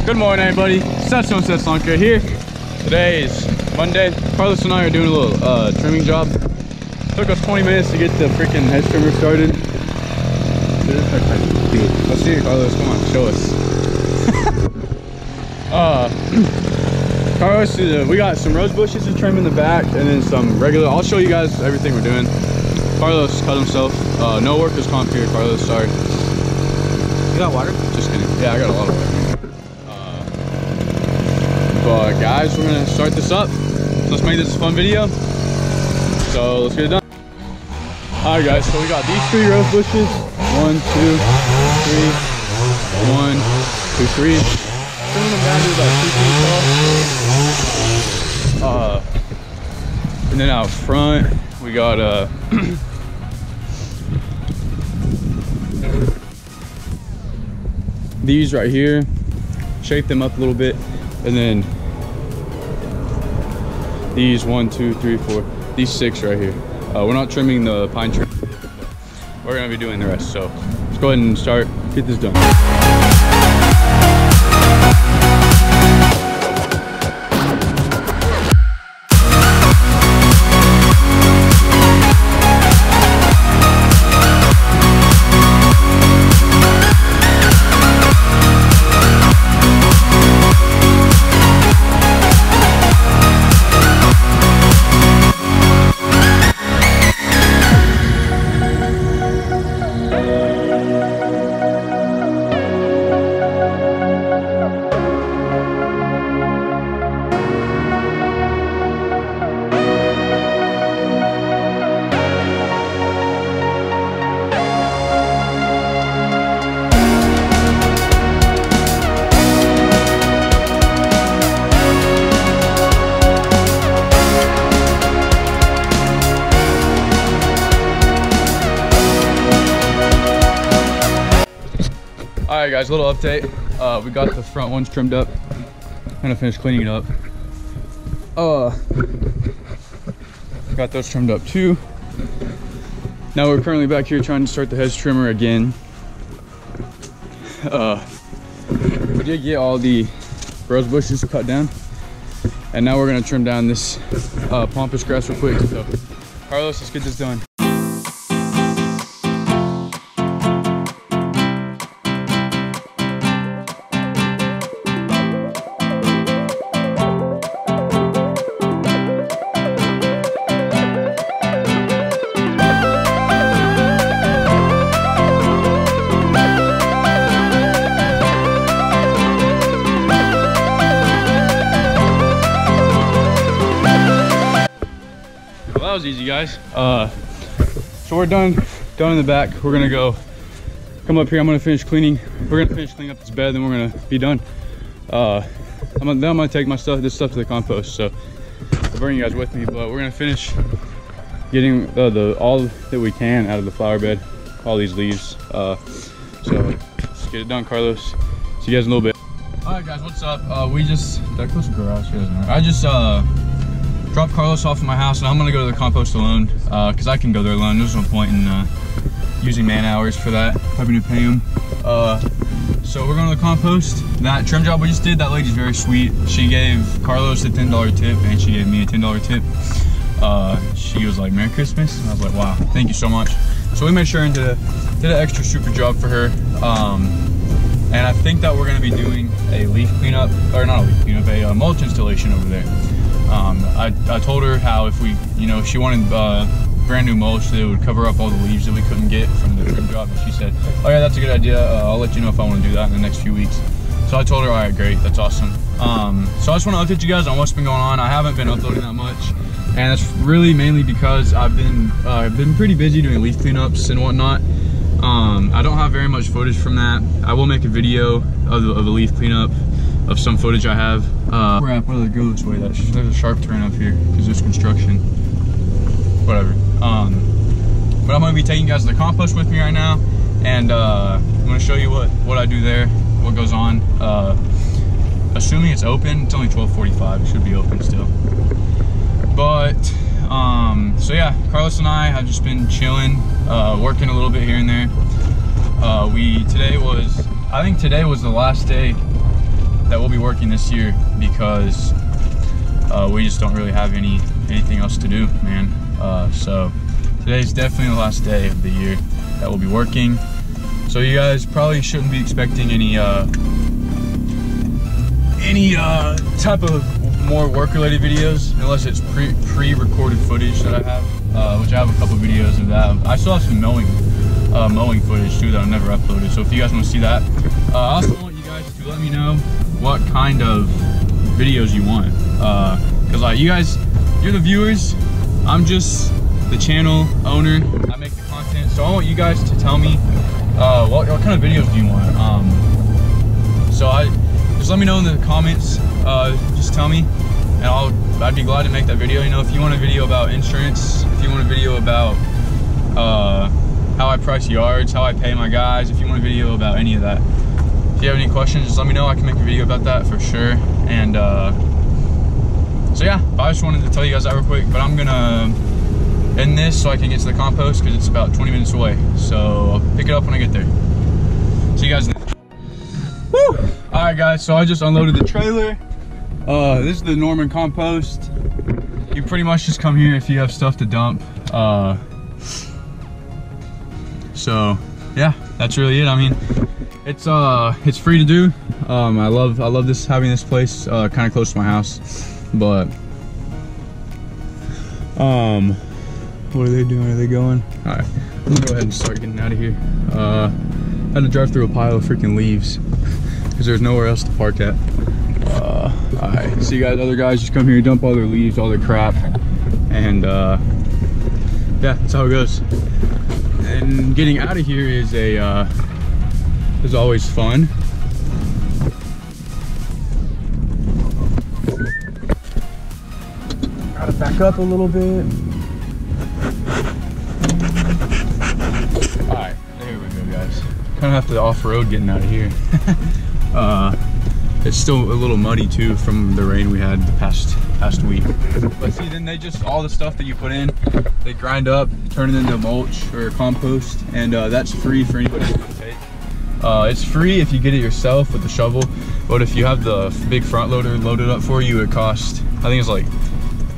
Good morning, everybody. Setson Setsonka here. Today is Monday. Carlos and I are doing a little trimming job. Took us 20 minutes to get the freaking hedge trimmer started. Dude, let's see it, Carlos. Come on, show us. Carlos, we got some rose bushes to trim in the back, and then some regular. I'll show you guys everything we're doing. Carlos cut himself. No workers' comp here, Carlos. Sorry. You got water? Just kidding. Yeah, I got a lot of water. But guys, we're gonna start this up. Let's make this a fun video. So let's get it done. All right, guys. So we got these 3 rose bushes. 1, 2, 3. 1, 2, 3. Trimming them down to about 2 feet tall. And then out front, we got these right here. Shape them up a little bit, and then these 1, 2, 3, 4. These 6 right here. We're not trimming the pine tree. We're gonna be doing the rest. So let's go ahead and start. Get this done. All right, guys, a little update. We got the front ones trimmed up. I'm gonna finish cleaning it up. Got those trimmed up too. Now we're currently back here trying to start the hedge trimmer again. We did get all the rose bushes cut down, and now we're gonna trim down this pampas grass real quick. So, Carlos, let's get this done. That was easy, guys. So we're done in the back. We're gonna go come up here. I'm gonna finish cleaning. We're gonna finish cleaning up this bed, then we're gonna be done. I'm gonna take my this stuff to the compost, so I'll bring you guys with me. But we're gonna finish getting all that we can out of the flower bed, all these leaves. So let's get it done, Carlos. See you guys in a little bit. All right, guys, what's up? We just that close to the garage. I just dropped Carlos off at my house, and I'm gonna go to the compost alone because I can go there alone. There's no point in using man hours for that, having to pay him. So we're going to the compost. That trim job we just did, that lady's very sweet. She gave Carlos a $10 tip, and she gave me a $10 tip. She was like, "Merry Christmas," and I was like, "Wow, thank you so much." So we made sure and did an extra super job for her. And I think that we're gonna be doing a leaf cleanup, or not a leaf cleanup, a mulch installation over there. I told her how if we, she wanted brand new mulch that would cover up all the leaves that we couldn't get from the trim job, and she said, "Oh yeah, that's a good idea. I'll let you know if I want to do that in the next few weeks." So I told her, "All right, great, that's awesome." So I just want to update you guys on what's been going on. I haven't been uploading that much, and that's really mainly because I've been pretty busy doing leaf cleanups and whatnot. I don't have very much footage from that. I will make a video of the leaf cleanup, of some footage I have. Crap, why did it go this way? There's a sharp turn up here because there's construction. Whatever. But I'm gonna be taking you guys to the compost with me right now, and I'm gonna show you what I do there, what goes on. Assuming it's open, it's only 12:45. It should be open still. But so yeah, Carlos and I have just been chilling, working a little bit here and there. I think today was the last day that we'll be working this year because we just don't really have anything else to do, man. So today's definitely the last day of the year that we'll be working. So you guys probably shouldn't be expecting any type of more work-related videos unless it's pre-recorded footage that I have, which I have a couple videos of that. I still have some mowing footage too that I've never uploaded. So if you guys want to see that, I also want you guys to let me know what kind of videos you want, because like you guys, you're the viewers, I'm just the channel owner, I make the content, so I want you guys to tell me what kind of videos do you want. So just let me know in the comments, just tell me, and I'd be glad to make that video. You know, if you want a video about insurance, if you want a video about how I price yards, how I pay my guys, if you want a video about any of that, if you have any questions, just let me know. I can make a video about that for sure. And so yeah, I just wanted to tell you guys that real quick, but I'm gonna end this so I can get to the compost because it's about 20 minutes away. So I'll pick it up when I get there. See you guys then. Woo! All right guys, so I just unloaded the trailer. This is the Norman compost. You pretty much just come here if you have stuff to dump. So yeah, that's really it. I mean, it's free to do. I love this, having this place kind of close to my house. But what are they doing? Are they going? All right, I'm gonna go ahead and start getting out of here. I had to drive through a pile of freaking leaves because there's nowhere else to park at. All right, see you guys. Other guys just come here, dump all their leaves, all their crap, and yeah, that's how it goes. And getting out of here is always fun. Gotta back up a little bit. All right, there we go, guys. Kind of have to off-road getting out of here. It's still a little muddy too from the rain we had the past week. But see, then they just, all the stuff that you put in, they grind up, turn it into mulch or compost, and that's free for anybody to take. It's free if you get it yourself with the shovel, but if you have the big front loader loaded up for you, it costs, I think it's like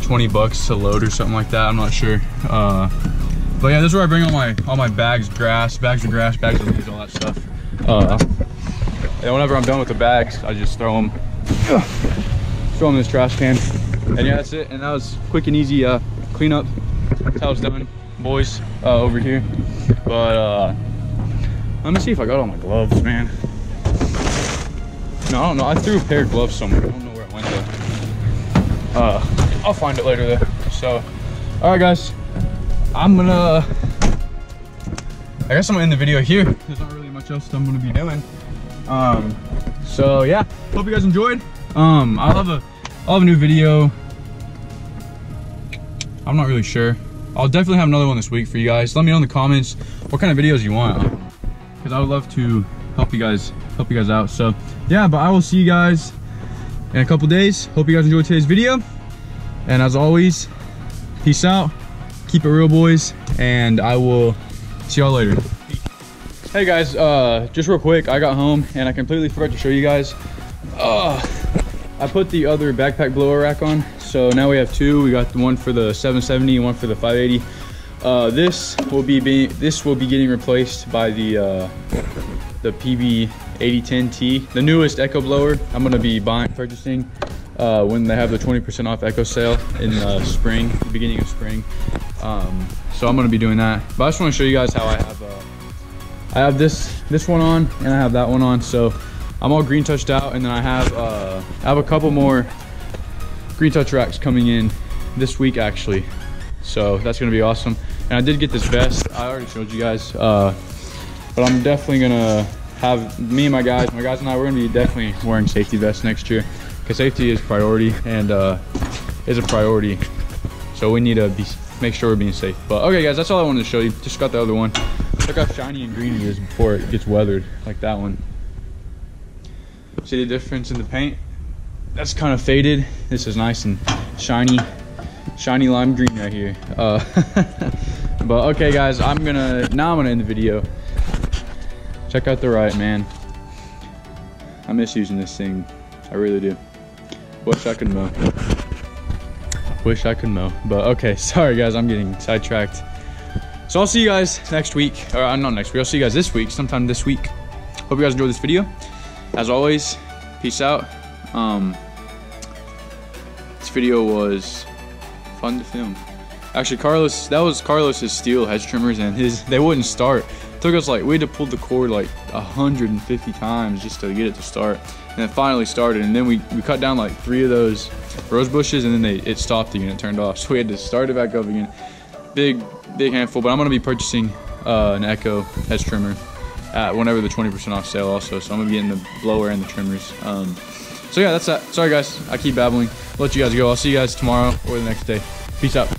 20 bucks to load or something like that. I'm not sure. But yeah, this is where I bring all my bags of grass, bags of leaves, all that stuff. And whenever I'm done with the bags, I just throw them in this trash can. And yeah, that's it. And that was quick and easy cleanup. That's how it's done, boys, over here. But let me see if I got all my gloves, man. No, I don't know. I threw a pair of gloves somewhere. I don't know where it went though. I'll find it later though. So, all right, guys. I guess I'm gonna end the video here. There's not really much else I'm gonna be doing. So yeah, hope you guys enjoyed. I'll have a new video. I'm not really sure. I'll definitely have another one this week for you guys. Let me know in the comments what kind of videos you want, because I would love to help you guys out. So yeah, but I will see you guys in a couple days. Hope you guys enjoyed today's video, and as always, peace out, keep it real, boys, and I will see y'all later. Hey guys, just real quick, I got home and I completely forgot to show you guys. I put the other backpack blower rack on, so now we have two. We got the one for the 770 and one for the 580. This will be getting replaced by the PB 8010T, the newest Echo blower. I'm gonna be purchasing when they have the 20% off Echo sale in spring, the beginning of spring. So I'm gonna be doing that. But I just want to show you guys how I have this one on and I have that one on. So I'm all green touched out, and then I have a couple more green touch racks coming in this week actually. So that's gonna be awesome. And I did get this vest. I already showed you guys, but I'm definitely gonna have me and my guys and I, we're gonna be definitely wearing safety vests next year, because safety is priority and is a priority. So we need to make sure we're being safe. But okay guys, that's all I wanted to show you. Just got the other one. Look how shiny and green it is before it gets weathered like that one. See the difference in the paint? That's kind of faded. This is nice and shiny lime green right here. But okay guys, now I'm gonna end the video. Check out the right, man. I miss using this thing. I really do. Wish I could mow. Wish I could mow. But okay, sorry guys, I'm getting sidetracked. So I'll see you guys next week. Or not next week, I'll see you guys this week, sometime this week. Hope you guys enjoyed this video. As always, peace out. This video was fun to film. Actually, that was Carlos's steel hedge trimmers, and they wouldn't start. It took us we had to pull the cord 150 times just to get it to start. And it finally started, and then we cut down 3 of those rose bushes, and then it stopped again, it turned off. So we had to start it back up again. Big handful, but I'm gonna be purchasing an Echo hedge trimmer at whenever the 20% off sale also. So I'm gonna be getting the blower and the trimmers. So yeah, that's that. Sorry guys, I keep babbling. I'll let you guys go. I'll see you guys tomorrow or the next day. Peace out.